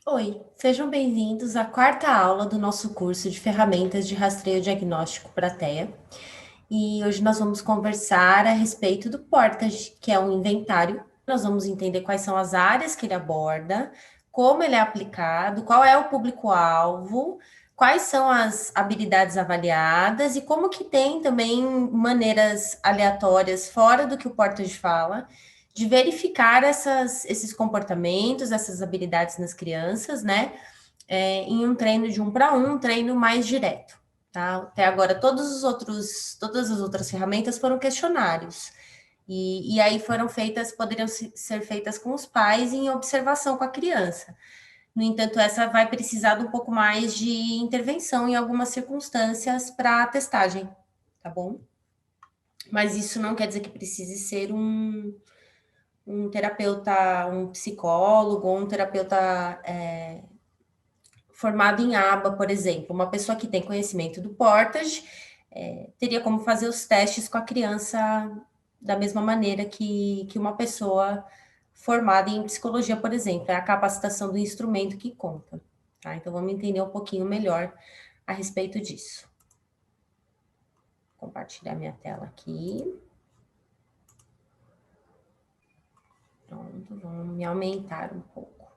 Oi, sejam bem-vindos à quarta aula do nosso curso de ferramentas de rastreio diagnóstico para TEA. E hoje nós vamos conversar a respeito do Portage, que é um inventário. Nós vamos entender quais são as áreas que ele aborda, como ele é aplicado, qual é o público-alvo, quais são as habilidades avaliadas e como que tem também maneiras aleatórias fora do que o Portage fala de verificar esses comportamentos, essas habilidades nas crianças, né? Em um treino de 1 para 1, um treino mais direto. Tá? Até agora, todas as outras ferramentas foram questionários. E aí foram feitas, poderiam ser feitas com os pais em observação com a criança. No entanto, essa vai precisar de um pouco mais de intervenção em algumas circunstâncias para a testagem, tá bom? Mas isso não quer dizer que precise ser um terapeuta, um psicólogo, ou um terapeuta formado em aba, por exemplo. Uma pessoa que tem conhecimento do Portage teria como fazer os testes com a criança da mesma maneira que uma pessoa formada em psicologia, por exemplo. É a capacitação do instrumento que conta. Tá? Então, vamos entender um pouquinho melhor a respeito disso. Vou compartilhar minha tela aqui. Pronto, vamos me aumentar um pouco.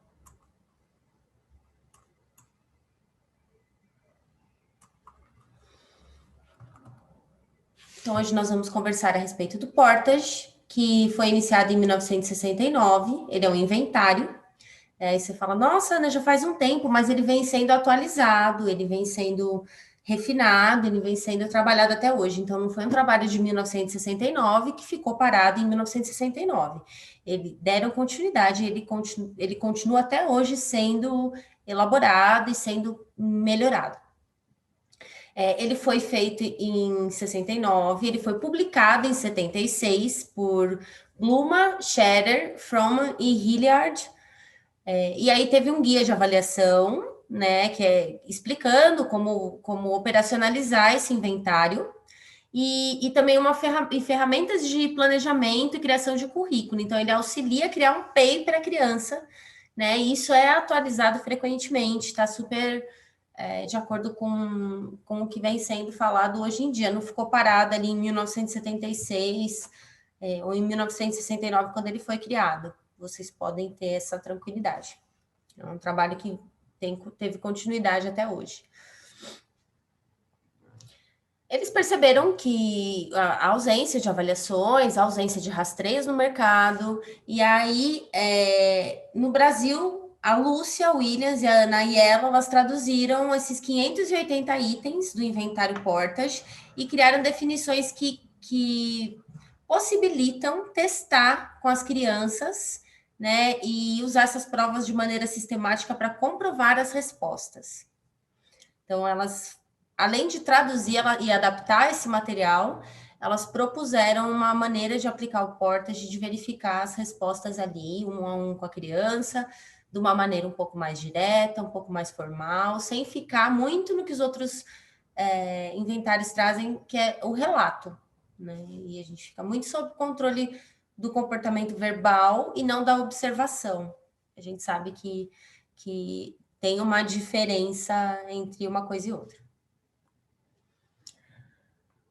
Então, hoje nós vamos conversar a respeito do Portage, que foi iniciado em 1969. Ele é um inventário. Aí você fala, nossa, Ana, já faz um tempo, mas ele vem sendo atualizado, ele vem sendo refinado, ele vem sendo trabalhado até hoje. Então, não foi um trabalho de 1969 que ficou parado em 1969. Ele deram continuidade, ele continua até hoje sendo elaborado e sendo melhorado. Ele foi feito em 69, ele foi publicado em 76 por Bluma, Scherer, Fromm e Hilliard. E aí teve um guia de avaliação, né, que é explicando como operacionalizar esse inventário e também ferramentas de planejamento e criação de currículo. Então, ele auxilia a criar um PEI para a criança, né? E isso é atualizado frequentemente, está super de acordo com o que vem sendo falado hoje em dia. Não ficou parado ali em 1976 ou em 1969, quando ele foi criado. Vocês podem ter essa tranquilidade. É um trabalho que teve continuidade até hoje. Eles perceberam que a ausência de avaliações, a ausência de rastreios no mercado, e aí, no Brasil, a Lúcia Williams e a Ana Aiello, elas traduziram esses 580 itens do inventário Portage e criaram definições que possibilitam testar com as crianças, né, e usar essas provas de maneira sistemática para comprovar as respostas. Então, elas, além de traduzir e adaptar esse material, elas propuseram uma maneira de aplicar o Portage, de verificar as respostas ali, 1 a 1 com a criança, de uma maneira um pouco mais direta, um pouco mais formal, sem ficar muito no que os outros inventários trazem, que é o relato. Né? E a gente fica muito sob controle do comportamento verbal e não da observação. A gente sabe que tem uma diferença entre uma coisa e outra.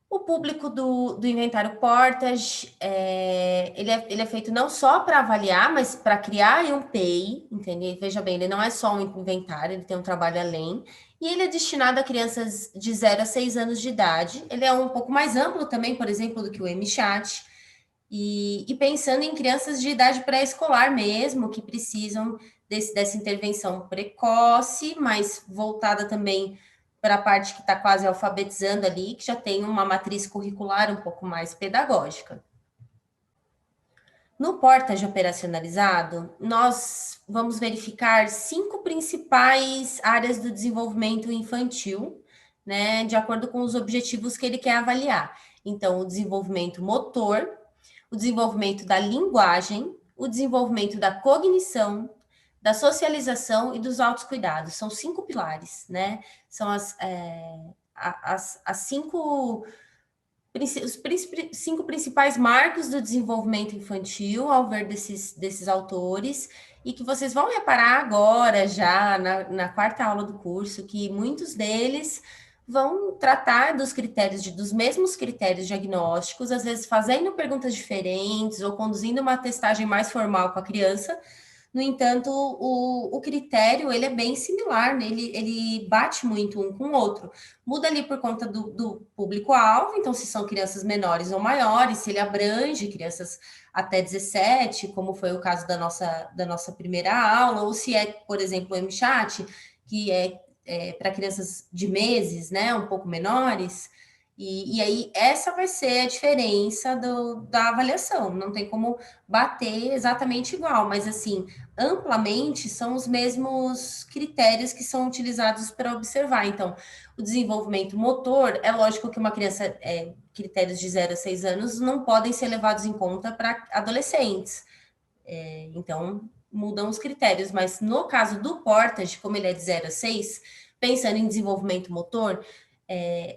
O público do inventário Portage, ele é feito não só para avaliar, mas para criar um PEI, entendeu? Veja bem, ele não é só um inventário, ele tem um trabalho além, e ele é destinado a crianças de 0 a 6 anos de idade. Ele é um pouco mais amplo também, por exemplo, do que o MChat, e pensando em crianças de idade pré-escolar mesmo, que precisam dessa intervenção precoce, mas voltada também para a parte que está quase alfabetizando ali, que já tem uma matriz curricular um pouco mais pedagógica. No Portage operacionalizado, nós vamos verificar 5 principais áreas do desenvolvimento infantil, né, de acordo com os objetivos que ele quer avaliar. Então, o desenvolvimento motor, o desenvolvimento da linguagem, o desenvolvimento da cognição, da socialização e dos autocuidados. São 5 pilares, né? São as 5 os cinco principais marcos do desenvolvimento infantil, ao ver desses autores, e que vocês vão reparar agora, já na quarta aula do curso, que muitos deles vão tratar dos mesmos critérios diagnósticos, às vezes fazendo perguntas diferentes ou conduzindo uma testagem mais formal com a criança. No entanto, o critério ele é bem similar, né? Ele bate muito um com o outro. Muda ali por conta do público-alvo, então se são crianças menores ou maiores, se ele abrange crianças até 17, como foi o caso da nossa primeira aula, ou se é, por exemplo, o MChat, que é para crianças de meses, né, um pouco menores. E aí, essa vai ser a diferença da avaliação. Não tem como bater exatamente igual, mas assim, amplamente são os mesmos critérios que são utilizados para observar. Então, o desenvolvimento motor, é lógico que uma criança, critérios de 0 a 6 anos, não podem ser levados em conta para adolescentes. Então, mudam os critérios, mas no caso do Portage, como ele é de 0 a 6, pensando em desenvolvimento motor,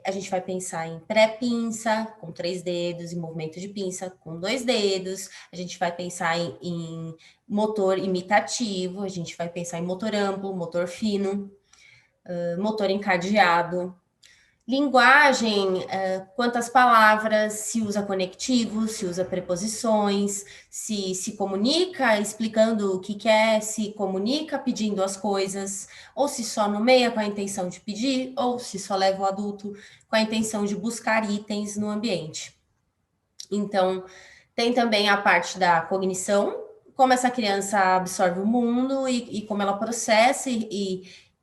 a gente vai pensar em pré-pinça, com 3 dedos, em movimento de pinça, com 2 dedos, a gente vai pensar em motor imitativo, a gente vai pensar em motor amplo, motor fino, motor encadeado. Linguagem, quantas palavras, se usa conectivos, se usa preposições, se comunica explicando o que quer, se comunica pedindo as coisas, ou se só nomeia com a intenção de pedir, ou se só leva o adulto com a intenção de buscar itens no ambiente. Então, tem também a parte da cognição, como essa criança absorve o mundo e como ela processa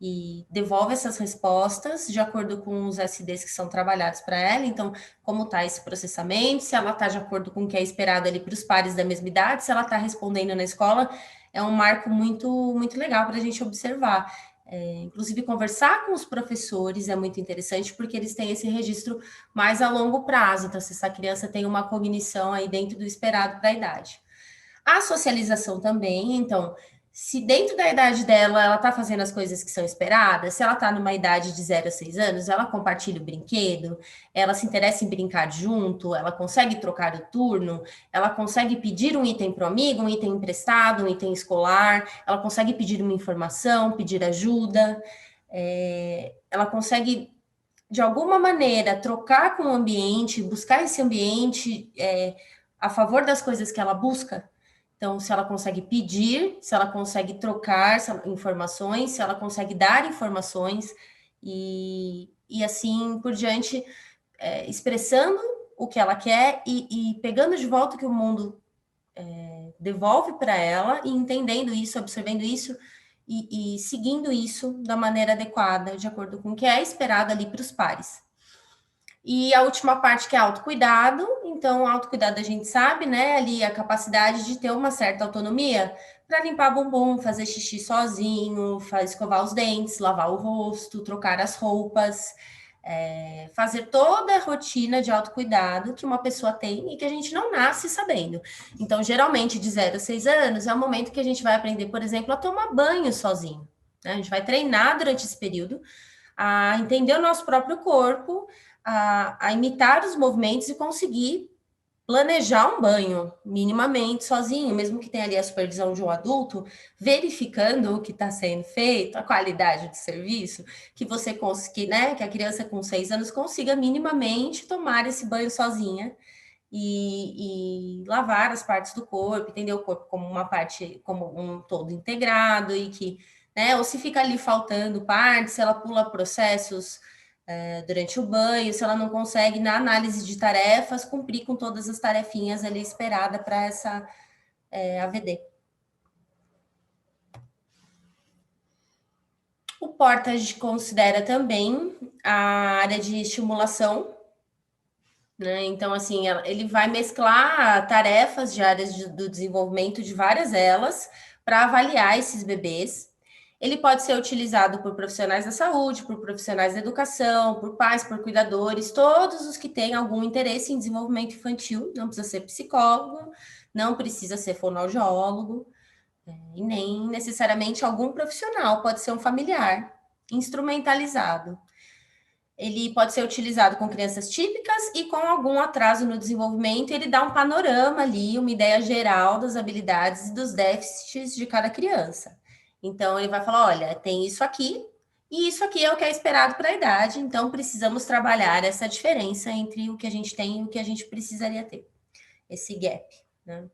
e devolve essas respostas de acordo com os SDs que são trabalhados para ela. Então, como está esse processamento, se ela está de acordo com o que é esperado ali para os pares da mesma idade, se ela está respondendo na escola, é um marco muito, muito legal para a gente observar. Inclusive, conversar com os professores é muito interessante, porque eles têm esse registro mais a longo prazo. Então, se essa criança tem uma cognição aí dentro do esperado para a idade. A socialização também, então, se dentro da idade dela ela está fazendo as coisas que são esperadas, se ela está numa idade de 0 a 6 anos, ela compartilha o brinquedo, ela se interessa em brincar junto, ela consegue trocar o turno, ela consegue pedir um item para o amigo, um item emprestado, um item escolar, ela consegue pedir uma informação, pedir ajuda, ela consegue, de alguma maneira, trocar com o ambiente, buscar esse ambiente a favor das coisas que ela busca. Então, se ela consegue pedir, se ela consegue trocar informações, se ela consegue dar informações e assim por diante, expressando o que ela quer e pegando de volta o que o mundo devolve para ela e entendendo isso, observando isso e seguindo isso da maneira adequada, de acordo com o que é esperado ali para os pares. E a última parte que é autocuidado. Então, autocuidado a gente sabe, né? Ali a capacidade de ter uma certa autonomia para limpar bumbum, fazer xixi sozinho, escovar os dentes, lavar o rosto, trocar as roupas, fazer toda a rotina de autocuidado que uma pessoa tem e que a gente não nasce sabendo. Então, geralmente, de 0 a 6 anos, é o momento que a gente vai aprender, por exemplo, a tomar banho sozinho. Né? A gente vai treinar durante esse período a entender o nosso próprio corpo, a imitar os movimentos e conseguir planejar um banho minimamente sozinho, mesmo que tenha ali a supervisão de um adulto, verificando o que está sendo feito, a qualidade do serviço, que você consiga, né, que a criança com 6 anos consiga minimamente tomar esse banho sozinha e lavar as partes do corpo, entender o corpo como uma parte, como um todo integrado e que, né, ou se fica ali faltando partes, se ela pula processos durante o banho, se ela não consegue, na análise de tarefas, cumprir com todas as tarefinhas ali esperada para essa AVD. O Portage considera também a área de estimulação, né? Então, assim, ele vai mesclar tarefas de áreas do desenvolvimento de várias elas para avaliar esses bebês. Ele pode ser utilizado por profissionais da saúde, por profissionais da educação, por pais, por cuidadores, todos os que têm algum interesse em desenvolvimento infantil. Não precisa ser psicólogo, não precisa ser fonoaudiólogo, e nem necessariamente algum profissional, pode ser um familiar instrumentalizado. Ele pode ser utilizado com crianças típicas e com algum atraso no desenvolvimento, ele dá um panorama ali, uma ideia geral das habilidades e dos déficits de cada criança. Então, ele vai falar: olha, tem isso aqui, e isso aqui é o que é esperado para a idade, então precisamos trabalhar essa diferença entre o que a gente tem e o que a gente precisaria ter, esse gap, né?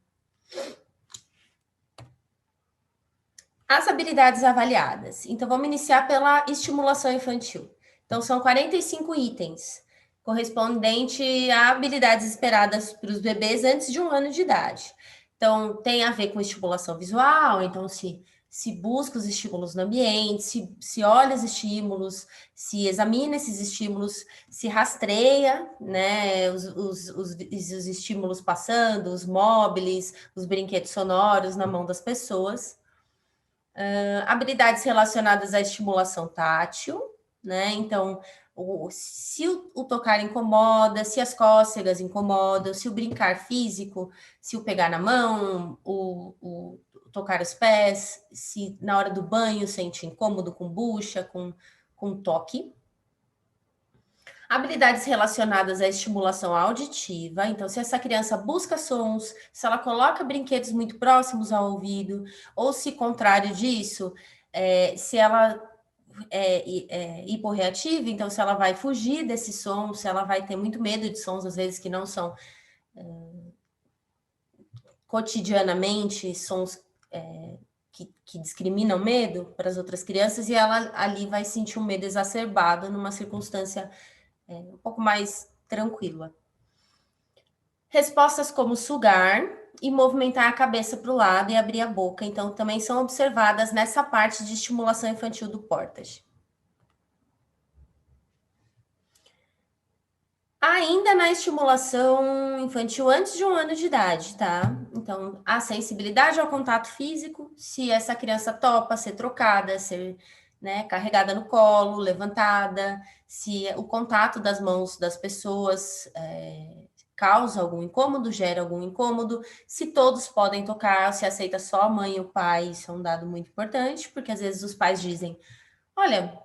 As habilidades avaliadas. Então, vamos iniciar pela estimulação infantil. Então, são 45 itens, correspondente a habilidades esperadas para os bebês antes de 1 ano de idade. Então, tem a ver com estimulação visual, então se busca os estímulos no ambiente, se olha os estímulos, se examina esses estímulos, se rastreia, né, os estímulos passando, os móveis, os brinquedos sonoros na mão das pessoas. Habilidades relacionadas à estimulação tátil, né? Então, se o tocar incomoda, se as cócegas incomodam, se o brincar físico, se o pegar na mão, o tocar os pés, se na hora do banho sente incômodo com bucha, com toque. Habilidades relacionadas à estimulação auditiva. Então, se essa criança busca sons, se ela coloca brinquedos muito próximos ao ouvido, ou se contrário disso, se ela é hiporreativa, então se ela vai fugir desse som, se ela vai ter muito medo de sons, às vezes que não são cotidianamente sons que discriminam medo para as outras crianças, e ela ali vai sentir um medo exacerbado numa circunstância um pouco mais tranquila. Respostas como sugar e movimentar a cabeça para o lado e abrir a boca, então também são observadas nessa parte de estimulação infantil do Portage. Ainda na estimulação infantil antes de 1 ano de idade, tá? Então, a sensibilidade ao contato físico, se essa criança topa ser trocada, ser, né, carregada no colo, levantada, se o contato das mãos das pessoas causa algum incômodo, gera algum incômodo, se todos podem tocar, se aceita só a mãe e o pai, isso é um dado muito importante, porque às vezes os pais dizem, olha,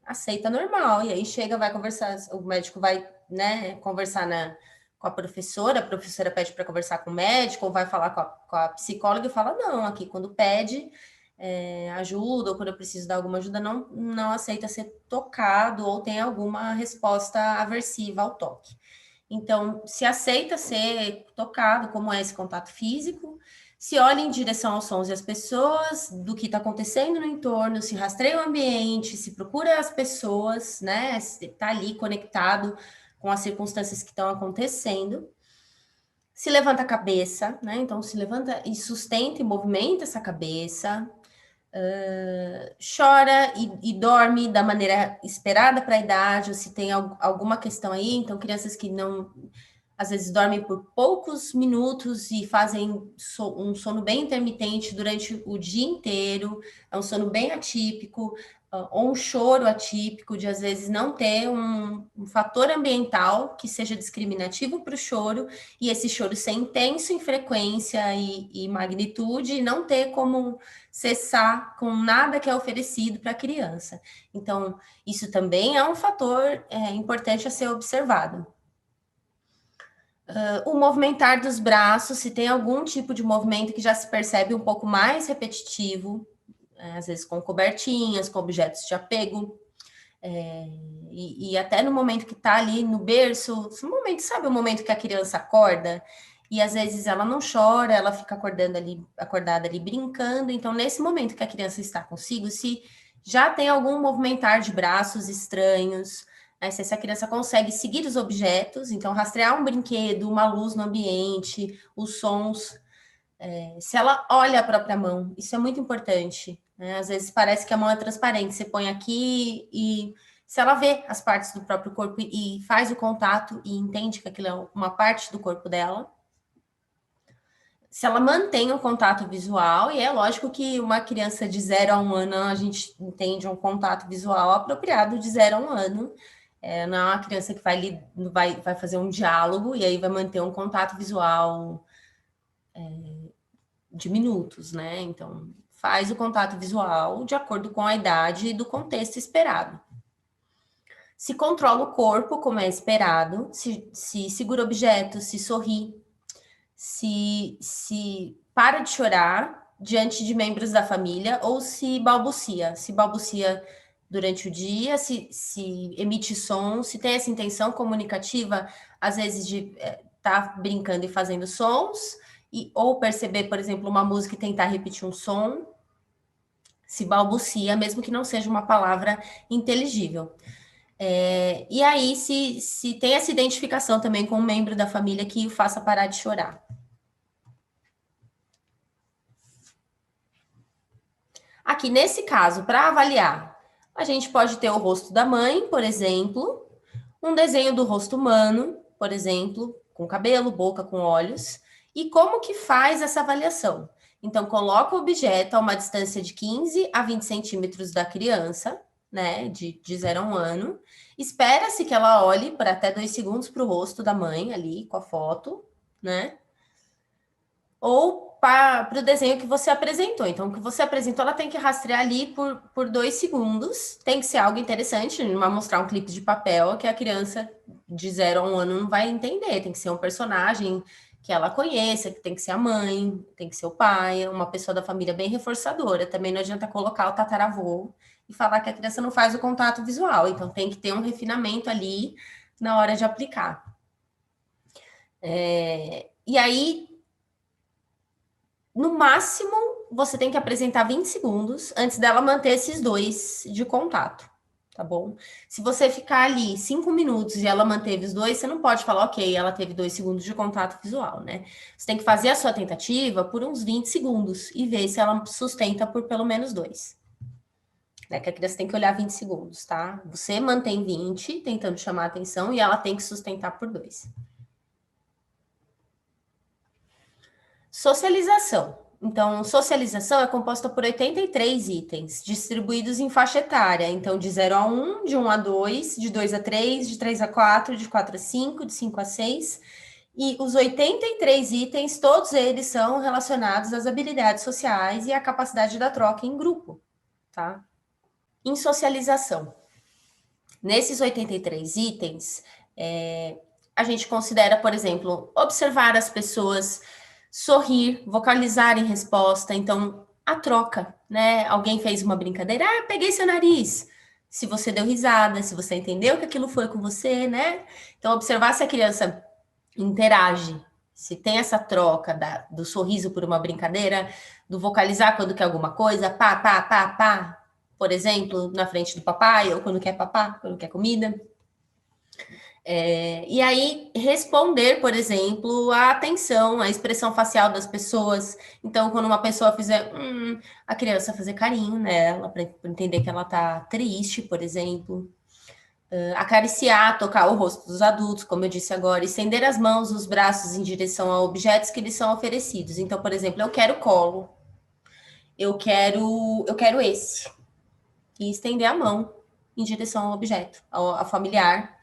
aceita normal, e aí chega, vai conversar, o médico vai, né, conversar com a professora pede para conversar com o médico, ou vai falar com a psicóloga e fala, não, aqui quando pede ajuda, ou quando eu preciso dar alguma ajuda, não aceita ser tocado, ou tem alguma resposta aversiva ao toque. Então, se aceita ser tocado, como é esse contato físico, se olha em direção aos sons e às pessoas, do que está acontecendo no entorno, se rastreia o ambiente, se procura as pessoas, né? Se está ali conectado com as circunstâncias que estão acontecendo. Se levanta a cabeça, né? Então, se levanta e sustenta e movimenta essa cabeça. Chora e dorme da maneira esperada para a idade, ou se tem alguma questão aí. Então, crianças que não, às vezes dormem por poucos minutos e fazem um sono bem intermitente durante o dia inteiro, é um sono bem atípico, ou um choro atípico, de às vezes não ter um fator ambiental que seja discriminativo para o choro, e esse choro ser intenso em frequência e magnitude, e não ter como cessar com nada que é oferecido para a criança. Então, isso também é um fator importante a ser observado. O movimentar dos braços, se tem algum tipo de movimento que já se percebe um pouco mais repetitivo, às vezes com cobertinhas, com objetos de apego, e até no momento que está ali no berço, sabe o momento que a criança acorda? E às vezes ela não chora, ela fica acordada ali brincando. Então, nesse momento que a criança está consigo, se já tem algum movimentar de braços estranhos, né, se essa criança consegue seguir os objetos, então rastrear um brinquedo, uma luz no ambiente, os sons, se ela olha a própria mão, isso é muito importante, né? Às vezes parece que a mão é transparente, você põe aqui e se ela vê as partes do próprio corpo e faz o contato e entende que aquilo é uma parte do corpo dela, se ela mantém um contato visual, e é lógico que uma criança de 0 a 1 ano, a gente entende um contato visual apropriado de 0 a 1 ano, não é uma criança que vai fazer um diálogo e aí vai manter um contato visual de minutos, né? Então, faz o contato visual de acordo com a idade e do contexto esperado. se controla o corpo, como é esperado, se segura objetos, se sorri, se para de chorar diante de membros da família ou se balbucia durante o dia, se emite som, se tem essa intenção comunicativa, às vezes de tá brincando e fazendo sons, ou perceber, por exemplo, uma música e tentar repetir um som, se balbucia, mesmo que não seja uma palavra inteligível. E aí, se tem essa identificação também com um membro da família que o faça parar de chorar. Aqui, nesse caso, para avaliar, a gente pode ter o rosto da mãe, por exemplo, um desenho do rosto humano, por exemplo, com cabelo, boca, com olhos, e como que faz essa avaliação? Então, coloca o objeto a uma distância de 15 a 20 centímetros da criança, né, de 0 a 1 ano, espera-se que ela olhe por até 2 segundos para o rosto da mãe ali, com a foto, né, ou para o desenho que você apresentou. Então, o que você apresentou, ela tem que rastrear ali por 2 segundos. Tem que ser algo interessante, não vai mostrar um clipe de papel que a criança de 0 a 1 ano não vai entender. Tem que ser um personagem que ela conheça, que tem que ser a mãe, tem que ser o pai, uma pessoa da família bem reforçadora. Também não adianta colocar o tataravô e falar que a criança não faz o contato visual. Então, tem que ter um refinamento ali na hora de aplicar. E aí, no máximo, você tem que apresentar 20 segundos antes dela manter esses 2 de contato, tá bom? Se você ficar ali 5 minutos e ela manteve os 2, você não pode falar, ok, ela teve 2 segundos de contato visual, né? Você tem que fazer a sua tentativa por uns 20 segundos e ver se ela sustenta por pelo menos 2. Né? Que a criança tem que olhar 20 segundos, tá? Você mantém 20, tentando chamar a atenção, e ela tem que sustentar por 2. Socialização. Então, socialização é composta por 83 itens, distribuídos em faixa etária. Então, de 0 a 1, de 1 a 2, de 2 a 3, de 3 a 4, de 4 a 5, de 5 a 6. E os 83 itens, todos eles são relacionados às habilidades sociais e à capacidade da troca em grupo, tá? Em socialização. Nesses 83 itens, a gente considera, por exemplo, observar as pessoas, sorrir, vocalizar em resposta. Então, a troca, né? Alguém fez uma brincadeira, peguei seu nariz. Se você deu risada, se você entendeu que aquilo foi com você, né? Então, observar se a criança interage, se tem essa troca do sorriso por uma brincadeira, do vocalizar quando quer alguma coisa, pá, pá, pá, pá, por exemplo, na frente do papai, ou quando quer papá, quando quer comida. E aí, responder, por exemplo, a atenção, a expressão facial das pessoas. Então, quando uma pessoa fizer, a criança fazer carinho nela, para entender que ela tá triste, por exemplo. Acariciar, tocar o rosto dos adultos, como eu disse agora, estender as mãos, os braços em direção a objetos que lhes são oferecidos. Então, por exemplo, eu quero colo, eu quero esse. E estender a mão em direção ao objeto, ao familiar,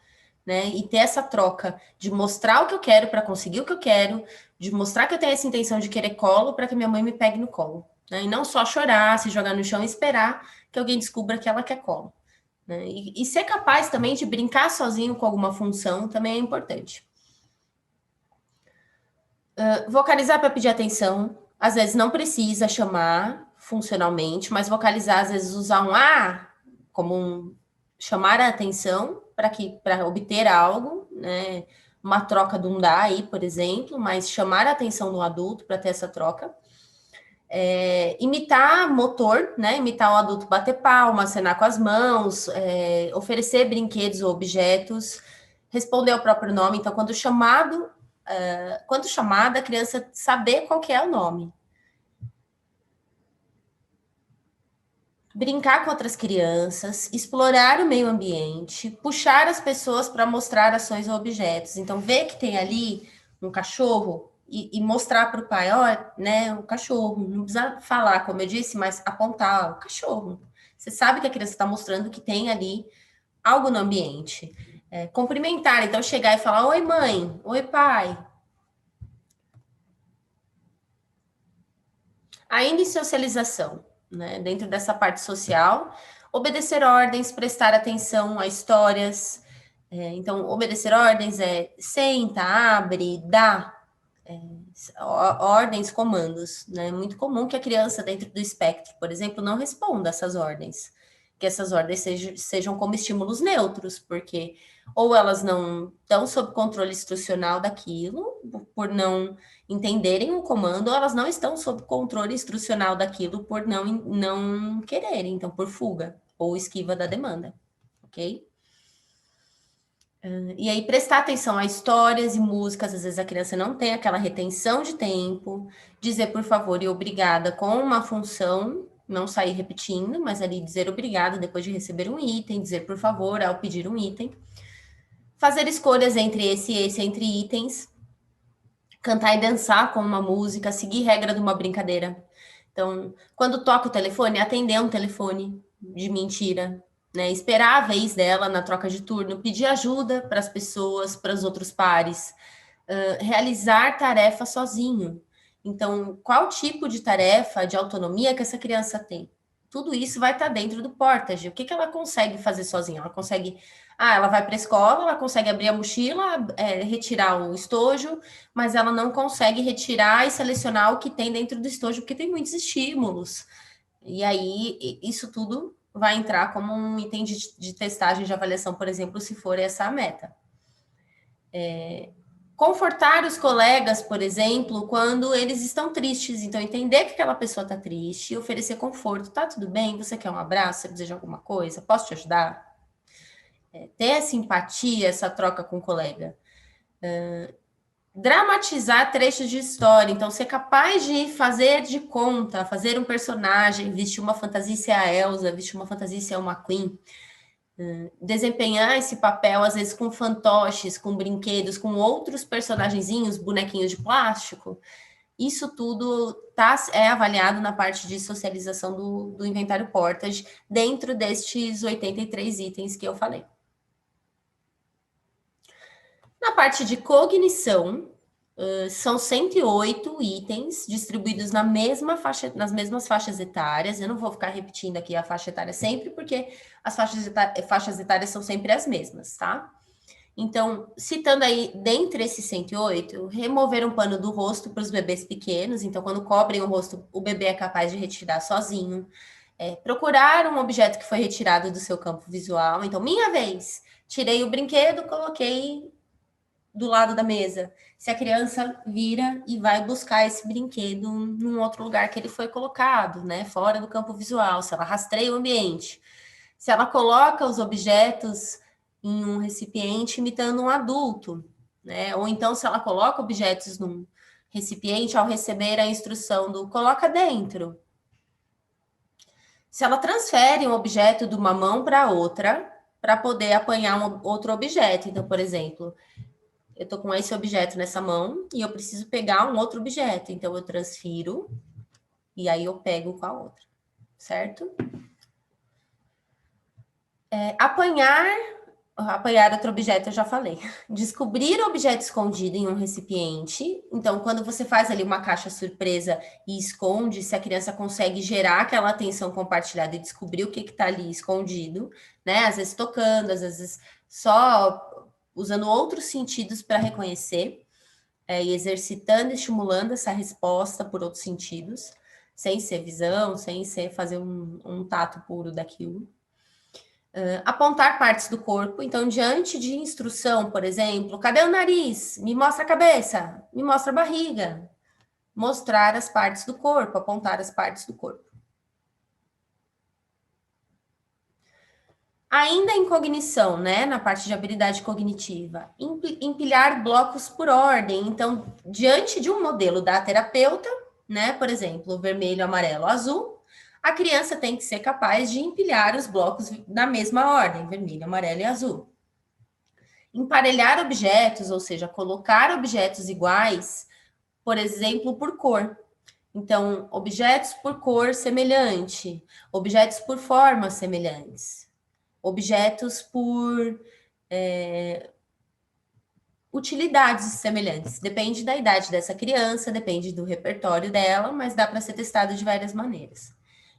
né? E ter essa troca de mostrar o que eu quero para conseguir o que eu quero, de mostrar que eu tenho essa intenção de querer colo para que minha mãe me pegue no colo, né? E não só chorar, se jogar no chão e esperar que alguém descubra que ela quer colo, né? E ser capaz também de brincar sozinho com alguma função também é importante. Vocalizar para pedir atenção, às vezes não precisa chamar funcionalmente, mas vocalizar, às vezes usar um como chamar a atenção para obter algo, né? Uma troca de um dá aí, por exemplo, mas chamar a atenção do adulto para ter essa troca. Imitar motor, né? Imitar o adulto bater palma, acenar com as mãos, oferecer brinquedos ou objetos, responder ao próprio nome. Então, quando chamada, a criança saber qual que é o nome. Brincar com outras crianças, explorar o meio ambiente, puxar as pessoas para mostrar ações ou objetos. Então, ver que tem ali um cachorro e mostrar para o pai, ó, né, o cachorro. Não precisa falar, como eu disse, mas apontar o cachorro. Você sabe que a criança está mostrando que tem ali algo no ambiente. Cumprimentar, então chegar e falar, oi mãe, oi pai. Ainda em socialização, né? Dentro dessa parte social, Obedecer ordens, prestar atenção a histórias. Então, obedecer ordens é senta, abre, dá. Ordens, comandos, né? É muito comum que a criança dentro do espectro, por exemplo, não responda essas ordens, que essas ordens sejam como estímulos neutros, porque ou elas não estão sob controle instrucional daquilo, por não entenderem o comando, ou elas não estão sob controle instrucional daquilo por não quererem, então por fuga ou esquiva da demanda, ok? E aí, prestar atenção a histórias e músicas, às vezes a criança não tem aquela retenção de tempo, dizer por favor e obrigada com uma função, não sair repetindo, mas ali dizer obrigada depois de receber um item, dizer por favor ao pedir um item, fazer escolhas entre esse e esse, entre itens, cantar e dançar com uma música, seguir regra de uma brincadeira. Então, quando toca o telefone, atender um telefone de mentira, né? Esperar a vez dela na troca de turno, pedir ajuda para as pessoas, para os outros pares, realizar tarefa sozinho. Então, qual tipo de tarefa, de autonomia que essa criança tem? Tudo isso vai estar dentro do Portage. O que ela consegue fazer sozinha? Ela consegue. Ela vai para a escola, ela consegue abrir a mochila, retirar o estojo, mas ela não consegue retirar e selecionar o que tem dentro do estojo, porque tem muitos estímulos. E aí, isso tudo vai entrar como um item de testagem de avaliação, por exemplo, se for essa a meta. Confortar os colegas, por exemplo, quando eles estão tristes. Então, entender que aquela pessoa está triste e oferecer conforto. Tá tudo bem? Você quer um abraço? Você deseja alguma coisa? Posso te ajudar? Ter essa empatia, essa troca com o colega. Dramatizar trechos de história. Então, ser capaz de fazer de conta, fazer um personagem, vestir uma fantasia ser a Elsa, vestir uma fantasia ser uma Queen. Desempenhar esse papel, às vezes, com fantoches, com brinquedos, com outros personagenzinhos, bonequinhos de plástico. Isso tudo é avaliado na parte de socialização do inventário Portage, dentro destes 83 itens que eu falei. Na parte de cognição, são 108 itens distribuídos nas mesmas faixas etárias. Eu não vou ficar repetindo aqui a faixa etária sempre, porque as faixas etárias são sempre as mesmas, tá? Então, citando aí, dentre esses 108, remover um pano do rosto para os bebês pequenos. Então, quando cobrem o rosto, o bebê é capaz de retirar sozinho. Procurar um objeto que foi retirado do seu campo visual. Então, minha vez, tirei o brinquedo, coloquei do lado da mesa. Se a criança vira e vai buscar esse brinquedo num outro lugar que ele foi colocado, né? Fora do campo visual, se ela rastreia o ambiente. Se ela coloca os objetos em um recipiente imitando um adulto, né? Ou então se ela coloca objetos num recipiente ao receber a instrução do coloca dentro. Se ela transfere um objeto de uma mão para outra para poder apanhar outro objeto. Então, por exemplo, eu estou com esse objeto nessa mão e eu preciso pegar um outro objeto. Então, eu transfiro e aí eu pego com a outra, certo? Apanhar outro objeto, eu já falei. Descobrir o objeto escondido em um recipiente. Então, quando você faz ali uma caixa surpresa e esconde, se a criança consegue gerar aquela atenção compartilhada e descobrir o que está ali escondido, né? Às vezes tocando, às vezes só usando outros sentidos para reconhecer, e exercitando, estimulando essa resposta por outros sentidos, sem ser visão, sem ser fazer um tato puro daquilo. Apontar partes do corpo. Então, diante de instrução, por exemplo, cadê o nariz? Me mostra a cabeça, me mostra a barriga. Mostrar as partes do corpo, apontar as partes do corpo. Ainda em cognição, né, na parte de habilidade cognitiva, empilhar blocos por ordem. Então, diante de um modelo da terapeuta, né, por exemplo, vermelho, amarelo, azul, a criança tem que ser capaz de empilhar os blocos na mesma ordem, vermelho, amarelo e azul. Emparelhar objetos, ou seja, colocar objetos iguais, por exemplo, por cor. Então, objetos por cor semelhante, objetos por forma semelhantes, objetos por utilidades semelhantes. Depende da idade dessa criança, depende do repertório dela, mas dá para ser testado de várias maneiras.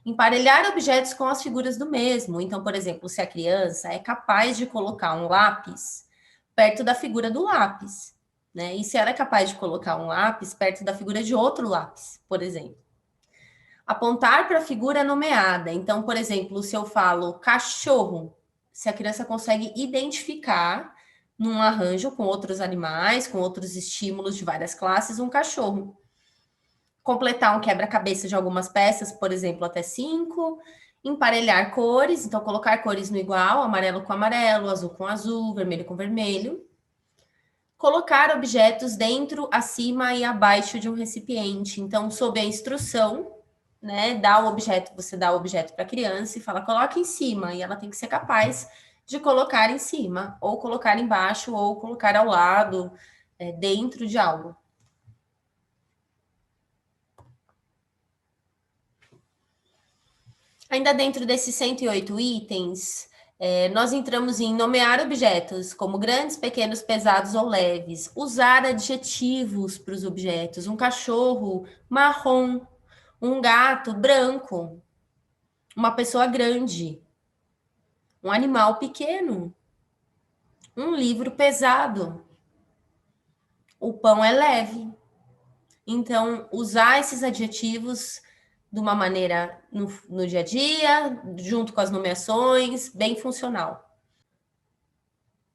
Emparelhar objetos com as figuras do mesmo. Então, por exemplo, se a criança é capaz de colocar um lápis perto da figura do lápis, né? E se ela é capaz de colocar um lápis perto da figura de outro lápis, por exemplo. Apontar para a figura nomeada. Então, por exemplo, se eu falo cachorro, se a criança consegue identificar num arranjo com outros animais, com outros estímulos de várias classes, um cachorro. Completar um quebra-cabeça de algumas peças, por exemplo, até 5. Emparelhar cores, então colocar cores no igual, amarelo com amarelo, azul com azul, vermelho com vermelho. Colocar objetos dentro, acima e abaixo de um recipiente. Então, sob a instrução, né, você dá o objeto para a criança e fala, coloca em cima, e ela tem que ser capaz de colocar em cima, ou colocar embaixo, ou colocar ao lado, dentro de algo. Ainda dentro desses 108 itens, nós entramos em nomear objetos como grandes, pequenos, pesados ou leves, usar adjetivos para os objetos, um cachorro marrom, um gato branco, uma pessoa grande, um animal pequeno, um livro pesado, o pão é leve. Então, usar esses adjetivos de uma maneira no dia a dia, junto com as nomeações, bem funcional.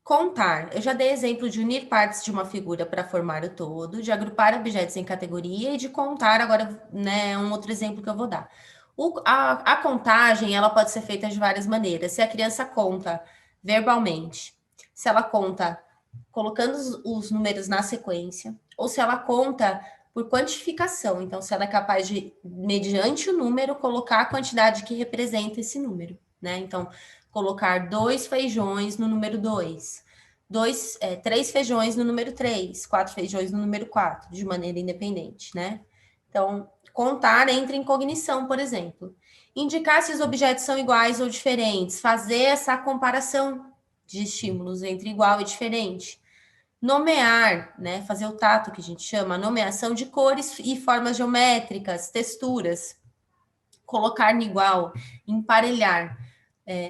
Contar. Eu já dei exemplo de unir partes de uma figura para formar o todo, de agrupar objetos em categoria e de contar. Agora, né, um outro exemplo que eu vou dar. A contagem, ela pode ser feita de várias maneiras. Se a criança conta verbalmente, se ela conta colocando os números na sequência, ou se ela conta por quantificação. Então, se ela é capaz de, mediante o número, colocar a quantidade que representa esse número, né? Então, colocar 2 feijões no número 2, 3 feijões no número 3, 4 feijões no número 4, de maneira independente, né? Então, contar entra em cognição, por exemplo. Indicar se os objetos são iguais ou diferentes, fazer essa comparação de estímulos entre igual e diferente. Nomear, né? Fazer o tato, que a gente chama, a nomeação de cores e formas geométricas, texturas. Colocar no igual, emparelhar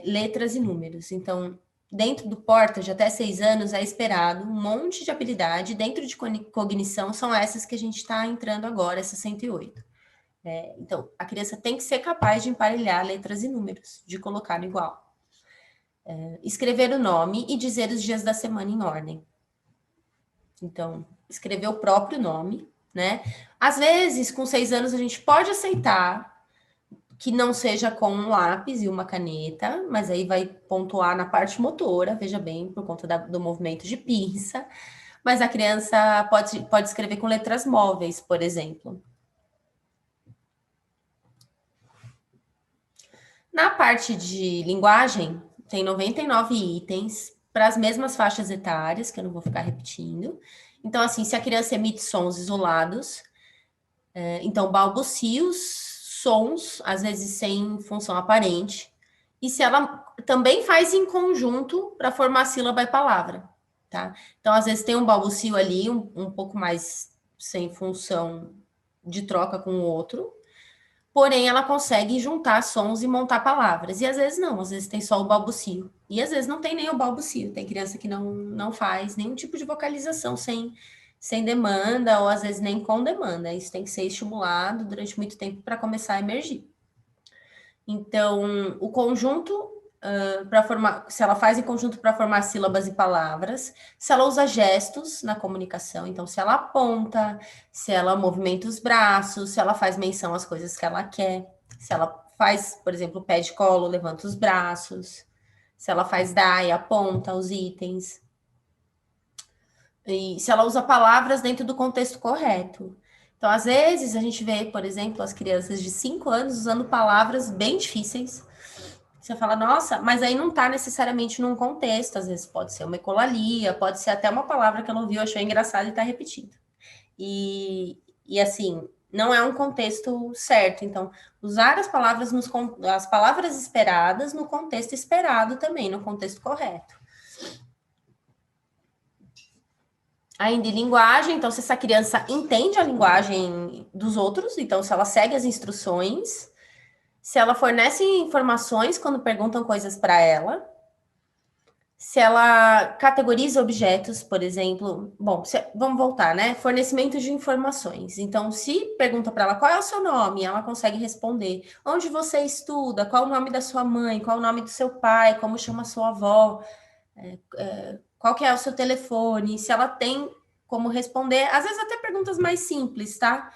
letras e números. Então, dentro do Porta, de até 6 anos, é esperado um monte de habilidade. Dentro de cognição, são essas que a gente está entrando agora, essas 108. Então, a criança tem que ser capaz de emparelhar letras e números, de colocar no igual. Escrever o nome e dizer os dias da semana em ordem. Então, escrever o próprio nome, né? Às vezes, com 6 anos, a gente pode aceitar que não seja com um lápis e uma caneta, mas aí vai pontuar na parte motora, veja bem, por conta do movimento de pinça. Mas a criança pode escrever com letras móveis, por exemplo. Na parte de linguagem, tem 99 itens para as mesmas faixas etárias, que eu não vou ficar repetindo. Então, assim, se a criança emite sons isolados, então balbucios, sons, às vezes sem função aparente, e se ela também faz em conjunto para formar sílaba e palavra, tá? Então, às vezes tem um balbucio ali, um pouco mais sem função de troca com o outro, porém ela consegue juntar sons e montar palavras. E às vezes não, às vezes tem só o balbucio. E às vezes não tem nem o balbucio. Tem criança que não faz nenhum tipo de vocalização sem demanda, ou às vezes nem com demanda. Isso tem que ser estimulado durante muito tempo para começar a emergir. Então, o conjunto para formar, se ela faz em conjunto para formar sílabas e palavras, se ela usa gestos na comunicação, então se ela aponta, se ela movimenta os braços, se ela faz menção às coisas que ela quer, se ela faz, por exemplo, pé de colo, levanta os braços, se ela faz DAI, aponta os itens, e se ela usa palavras dentro do contexto correto. Então, às vezes, a gente vê, por exemplo, as crianças de 5 anos usando palavras bem difíceis. Você fala, nossa, mas aí não está necessariamente num contexto. Às vezes pode ser uma ecolalia, pode ser até uma palavra que ela ouviu, achou engraçada e está repetindo. E assim, não é um contexto certo. Então, usar as palavras esperadas no contexto esperado também, no contexto correto. Ainda em linguagem, então, se essa criança entende a linguagem dos outros, então, se ela segue as instruções, se ela fornece informações quando perguntam coisas para ela, se ela categoriza objetos, por exemplo. Bom, vamos voltar, né? Fornecimento de informações. Então, se pergunta para ela qual é o seu nome, ela consegue responder. Onde você estuda? Qual o nome da sua mãe? Qual o nome do seu pai? Como chama a sua avó? Qual que é o seu telefone? Se ela tem como responder, às vezes até perguntas mais simples, tá?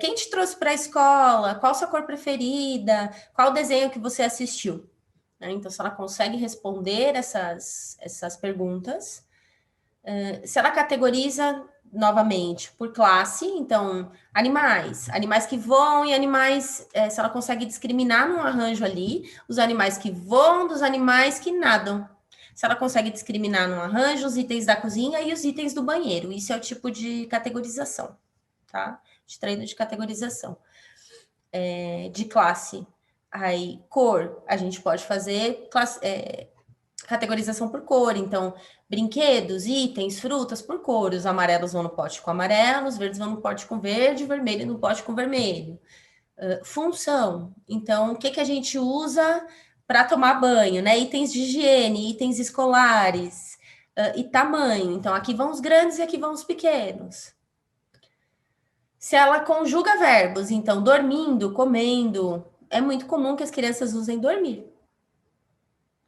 Quem te trouxe para a escola? Qual a sua cor preferida? Qual o desenho que você assistiu? Então, se ela consegue responder essas perguntas, se ela categoriza novamente por classe, então, animais que voam e animais, se ela consegue discriminar num arranjo ali, os animais que voam dos animais que nadam. Se ela consegue discriminar num arranjo os itens da cozinha e os itens do banheiro. Isso é o tipo de categorização, tá? De treino de categorização. De classe. Aí, cor, a gente pode fazer categorização por cor. Então, brinquedos, itens, frutas por cor. Os amarelos vão no pote com amarelo, os verdes vão no pote com verde, vermelho no pote com vermelho. Função. Então, o que, que a gente usa para tomar banho, né? Itens de higiene, itens escolares e tamanho. Então, aqui vão os grandes e aqui vão os pequenos. Se ela conjuga verbos, então, dormindo, comendo, é muito comum que as crianças usem dormir.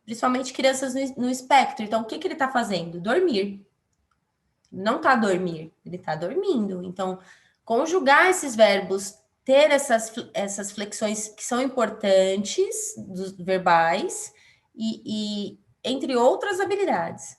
Principalmente crianças no espectro. Então, o que, que ele está fazendo? Dormir. Não está a dormir, ele está dormindo. Então, conjugar esses verbos, ter essas flexões que são importantes, dos verbais, e entre outras habilidades.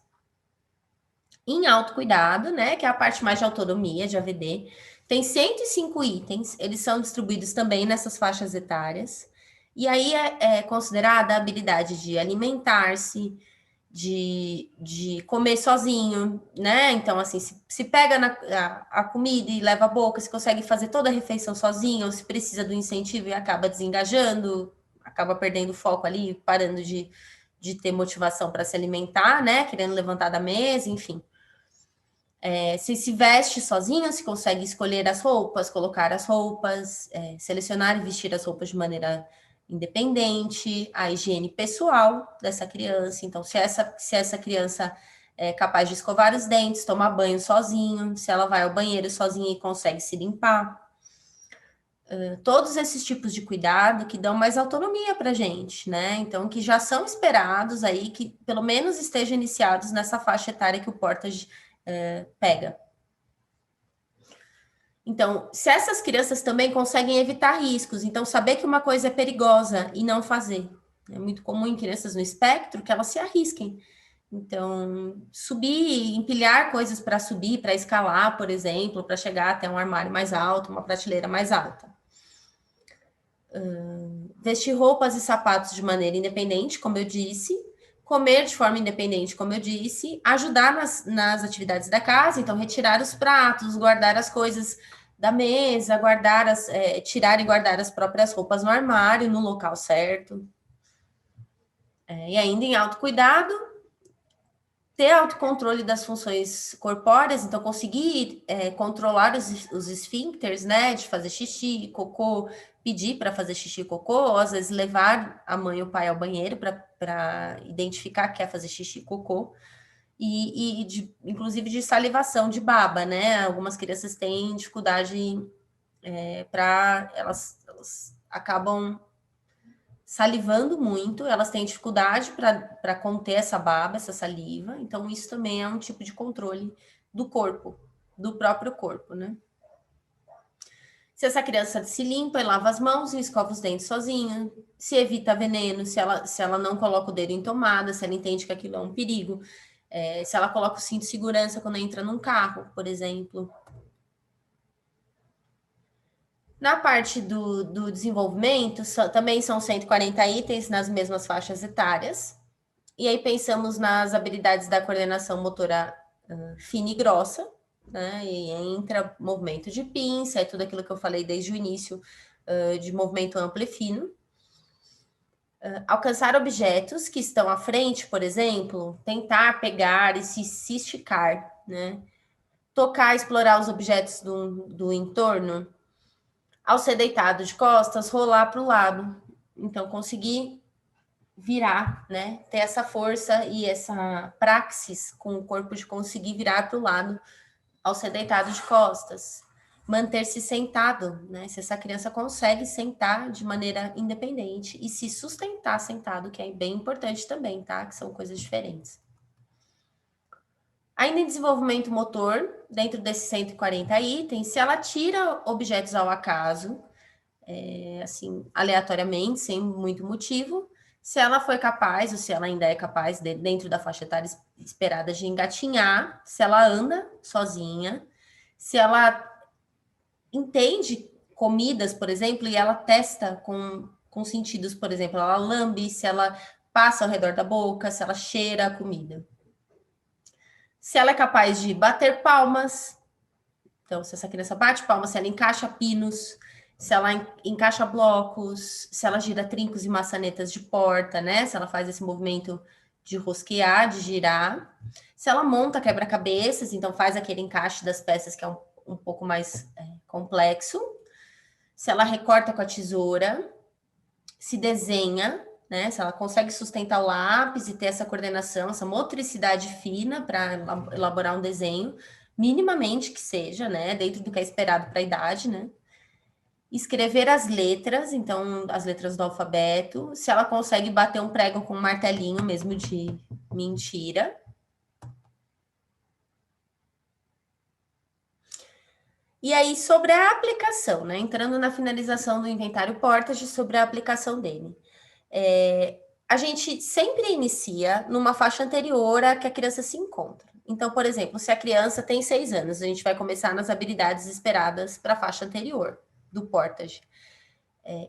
Em autocuidado, né, que é a parte mais de autonomia, de AVD, tem 105 itens, eles são distribuídos também nessas faixas etárias, e aí é considerada a habilidade de alimentar-se, de comer sozinho, né? Então, assim, se pega a comida e leva a boca, se consegue fazer toda a refeição sozinho, ou se precisa do incentivo e acaba desengajando, acaba perdendo foco ali, parando de ter motivação para se alimentar, né? Querendo levantar da mesa, enfim. Se veste sozinho, se consegue escolher as roupas, colocar as roupas, selecionar e vestir as roupas de maneira independente, a higiene pessoal dessa criança. Então, se essa criança é capaz de escovar os dentes, tomar banho sozinho, se ela vai ao banheiro sozinha e consegue se limpar. Todos esses tipos de cuidado que dão mais autonomia para a gente, né? Então, que já são esperados aí, que pelo menos estejam iniciados nessa faixa etária que o Portas pega. Então, se essas crianças também conseguem evitar riscos, então saber que uma coisa é perigosa e não fazer. É muito comum em crianças no espectro que elas se arrisquem. Então, subir, empilhar coisas para subir, para escalar, por exemplo, para chegar até um armário mais alto, uma prateleira mais alta. Vestir roupas e sapatos de maneira independente, como eu disse, comer de forma independente, como eu disse, ajudar nas atividades da casa, então retirar os pratos, guardar as coisas da mesa, tirar e guardar as próprias roupas no armário, no local certo. E ainda em autocuidado, ter autocontrole das funções corpóreas, então conseguir controlar os esfíncteres, né, de fazer xixi, cocô, pedir para fazer xixi e cocô, ou às vezes levar a mãe ou o pai ao banheiro para identificar que quer fazer xixi e cocô, inclusive de salivação, de baba, né? Algumas crianças têm dificuldade elas acabam salivando muito, elas têm dificuldade para conter essa baba, essa saliva, então isso também é um tipo de controle do corpo, do próprio corpo, né? Se essa criança se limpa e lava as mãos e escova os dentes sozinha, se evita veneno, se ela não coloca o dedo em tomada, se ela entende que aquilo é um perigo, se ela coloca o cinto de segurança quando entra num carro, por exemplo. Na parte do desenvolvimento, também são 140 itens nas mesmas faixas etárias. E aí pensamos nas habilidades da coordenação motora fina e grossa, né? E entra movimento de pinça, é tudo aquilo que eu falei desde o início, de movimento amplo e fino. Alcançar objetos que estão à frente, por exemplo, tentar pegar e se esticar, né? Tocar, explorar os objetos do entorno. Ao ser deitado de costas, rolar para o lado. Então, conseguir virar, né? Ter essa força e essa praxis com o corpo de conseguir virar para o lado ao ser deitado de costas. Manter-se sentado, né? Se essa criança consegue sentar de maneira independente e se sustentar sentado, que é bem importante também, tá? Que são coisas diferentes. Ainda em desenvolvimento motor, dentro desses 140 itens, se ela tira objetos ao acaso, assim, aleatoriamente, sem muito motivo, se ela foi capaz, ou se ela ainda é capaz, dentro da faixa etária esperada, de engatinhar, se ela anda sozinha, se ela entende comidas, por exemplo, e ela testa com sentidos, por exemplo, ela lambe, se ela passa ao redor da boca, se ela cheira a comida. Se ela é capaz de bater palmas, então, se essa criança bate palmas, se ela encaixa pinos, se ela encaixa blocos, se ela gira trincos e maçanetas de porta, né? Se ela faz esse movimento de rosquear, de girar. Se ela monta quebra-cabeças, então faz aquele encaixe das peças que é um pouco mais complexo. Se ela recorta com a tesoura, se desenha, né? Se ela consegue sustentar o lápis e ter essa coordenação, essa motricidade fina para elaborar um desenho, minimamente que seja, né? Dentro do que é esperado para a idade, né? Escrever as letras, então as letras do alfabeto, se ela consegue bater um prego com um martelinho mesmo de mentira. E aí, sobre a aplicação, né? Entrando na finalização do inventário Portage, sobre a aplicação dele. A gente sempre inicia numa faixa anterior à que a criança se encontra. Então, por exemplo, se a criança tem 6 anos, a gente vai começar nas habilidades esperadas para a faixa anterior do Portage.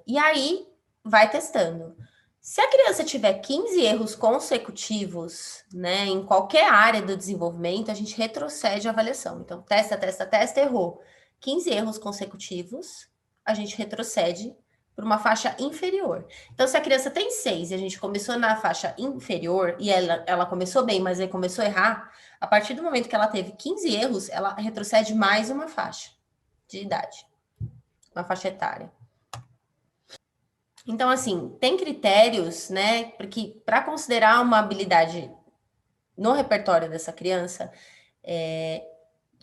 E aí, vai testando. Se a criança tiver 15 erros consecutivos, né, em qualquer área do desenvolvimento, a gente retrocede a avaliação. Então, testa, errou. 15 erros consecutivos, a gente retrocede para uma faixa inferior. Então, se a criança tem 6 e a gente começou na faixa inferior e ela começou bem, mas aí começou a errar, a partir do momento que ela teve 15 erros, ela retrocede mais uma faixa de idade, uma faixa etária. Então, assim, tem critérios, né? Porque para considerar uma habilidade no repertório dessa criança,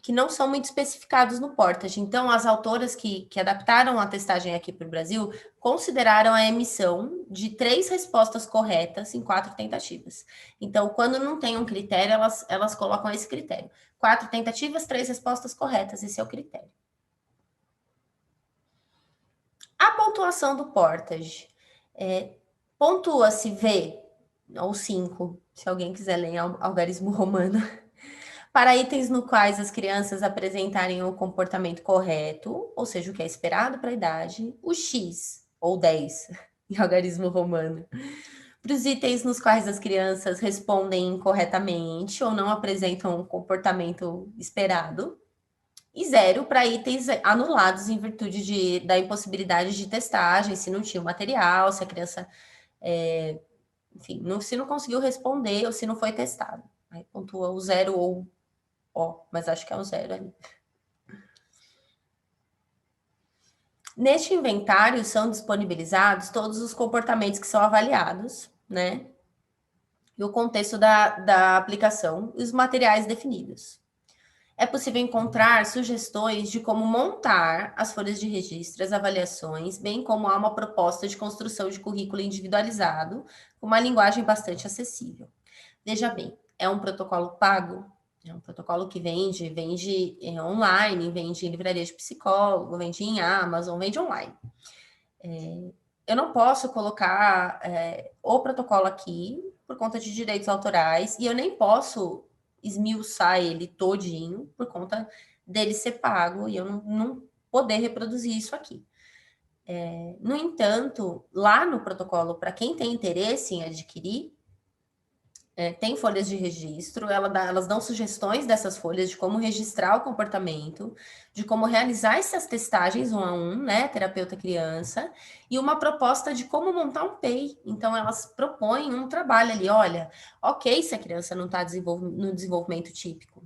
que não são muito especificados no Portage. Então, as autoras que adaptaram a testagem aqui para o Brasil consideraram a emissão de 3 respostas corretas em 4 tentativas. Então, quando não tem um critério, elas colocam esse critério. 4 tentativas, 3 respostas corretas, esse é o critério. A pontuação do Portage. Pontua-se V ou 5, se alguém quiser ler algarismo romano, para itens no quais as crianças apresentarem o comportamento correto, ou seja, o que é esperado para a idade, o X, ou 10, em algarismo romano. Para os itens nos quais as crianças respondem incorretamente ou não apresentam o comportamento esperado, e 0 para itens anulados em virtude da impossibilidade de testagem, se não tinha o material, se a criança, enfim, se não conseguiu responder ou se não foi testado. Aí pontua o 0 ou O, mas acho que é o 0 ali. Neste inventário são disponibilizados todos os comportamentos que são avaliados, né? E o contexto da aplicação e os materiais definidos. É possível encontrar sugestões de como montar as folhas de registro, as avaliações, bem como há uma proposta de construção de currículo individualizado, com uma linguagem bastante acessível. Veja bem, é um protocolo pago, é um protocolo que vende online, vende em livraria de psicólogo, vende em Amazon, vende online. Eu não posso colocar o protocolo aqui por conta de direitos autorais e eu nem posso esmiuçar ele todinho por conta dele ser pago e eu não poder reproduzir isso aqui. No entanto, lá no protocolo, para quem tem interesse em adquirir, tem folhas de registro, elas dão sugestões dessas folhas de como registrar o comportamento, de como realizar essas testagens 1 a 1, né, terapeuta criança, e uma proposta de como montar um PEI. Então, elas propõem um trabalho ali, olha, ok, se a criança não está no desenvolvimento típico.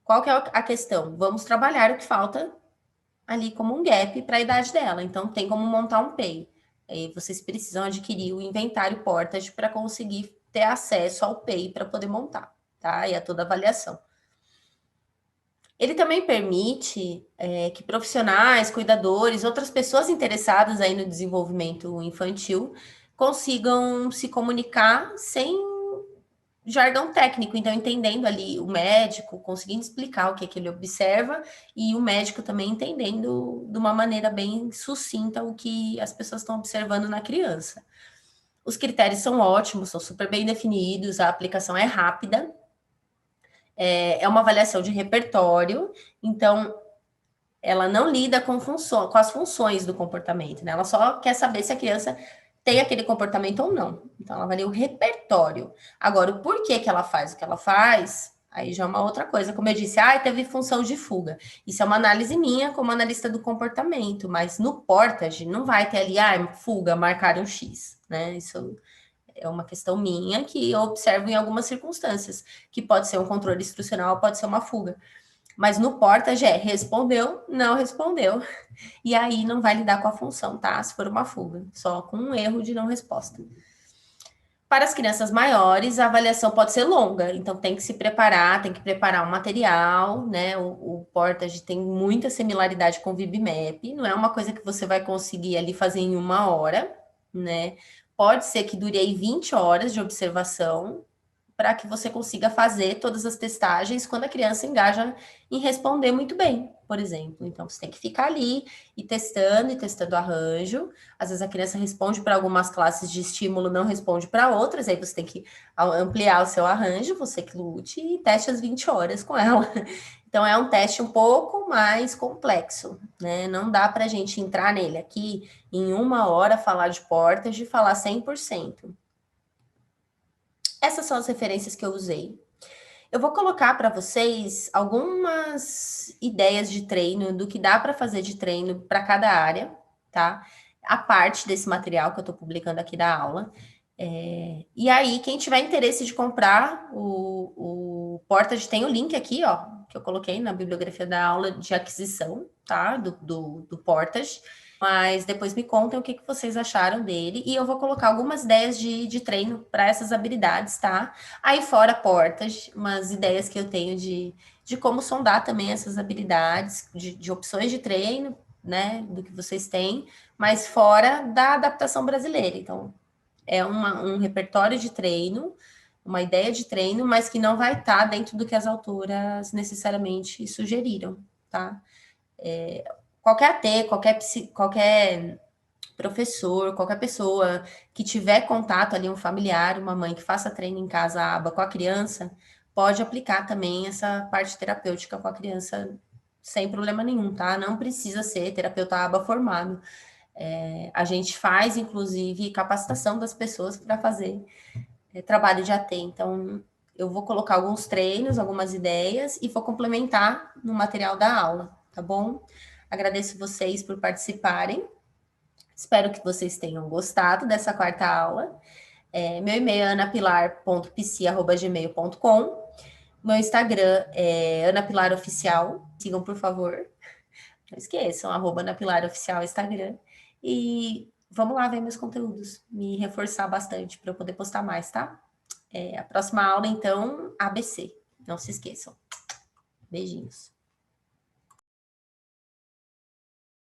Qual que é a questão? Vamos trabalhar o que falta ali como um gap para a idade dela. Então, tem como montar um PEI. E vocês precisam adquirir o inventário Portage para conseguir ter acesso ao PEI para poder montar, tá? E a toda a avaliação. Ele também permite que profissionais, cuidadores, outras pessoas interessadas aí no desenvolvimento infantil consigam se comunicar sem jargão técnico, então entendendo ali o médico, conseguindo explicar o que é que ele observa e o médico também entendendo de uma maneira bem sucinta o que as pessoas estão observando na criança. Os critérios são ótimos, são super bem definidos, a aplicação é rápida, é uma avaliação de repertório, então ela não lida com as funções do comportamento, né? Ela só quer saber se a criança tem aquele comportamento ou não. Então, ela avalia o repertório. Agora, o porquê que ela faz o que ela faz, aí já é uma outra coisa. Como eu disse, teve função de fuga. Isso é uma análise minha como analista do comportamento, mas no Portage não vai ter ali, fuga, marcaram X, né? Isso é uma questão minha que eu observo em algumas circunstâncias, que pode ser um controle instrucional, pode ser uma fuga. Mas no Portage respondeu, não respondeu. E aí não vai lidar com a função, tá? Se for uma fuga, só com um erro de não resposta. Para as crianças maiores, a avaliação pode ser longa, então tem que se preparar, tem que preparar um material, né? O Portage tem muita similaridade com o VibMap, não é uma coisa que você vai conseguir ali fazer em 1 hora, né? Pode ser que dure aí 20 horas de observação, para que você consiga fazer todas as testagens quando a criança engaja em responder muito bem, por exemplo. Então, você tem que ficar ali e testando arranjo. Às vezes a criança responde para algumas classes de estímulo, não responde para outras, aí você tem que ampliar o seu arranjo, você que lute e teste as 20 horas com ela. Então, é um teste um pouco mais complexo, né? Não dá para a gente entrar nele aqui em 1 hora, falar de portas, de falar 100%. Essas são as referências que eu usei. Eu vou colocar para vocês algumas ideias de treino, do que dá para fazer de treino para cada área, tá? A parte desse material que eu estou publicando aqui da aula. E aí, quem tiver interesse de comprar o Portage, tem o link aqui, ó, que eu coloquei na bibliografia da aula de aquisição, tá? Do Portage. Mas depois me contem o que vocês acharam dele. E eu vou colocar algumas ideias de treino para essas habilidades, tá? Aí fora Portage, umas ideias que eu tenho de como sondar também essas habilidades, de opções de treino, né? Do que vocês têm, mas fora da adaptação brasileira. Então, é um repertório de treino, uma ideia de treino, mas que não vai estar dentro do que as autoras necessariamente sugeriram, tá? Qualquer AT, qualquer professor, qualquer pessoa que tiver contato ali, um familiar, uma mãe que faça treino em casa, aba com a criança, pode aplicar também essa parte terapêutica com a criança sem problema nenhum, tá? Não precisa ser terapeuta aba formado. A gente faz, inclusive, capacitação das pessoas para fazer trabalho de AT. Então, eu vou colocar alguns treinos, algumas ideias e vou complementar no material da aula, tá bom? Agradeço vocês por participarem. Espero que vocês tenham gostado dessa quarta aula. Meu e-mail é anapilar.pc@gmail.com. Meu Instagram é anapilaroficial. Sigam, por favor. Não esqueçam, @anapilaroficial Instagram. E vamos lá ver meus conteúdos. Me reforçar bastante para eu poder postar mais, tá? A próxima aula, então, ABC. Não se esqueçam. Beijinhos.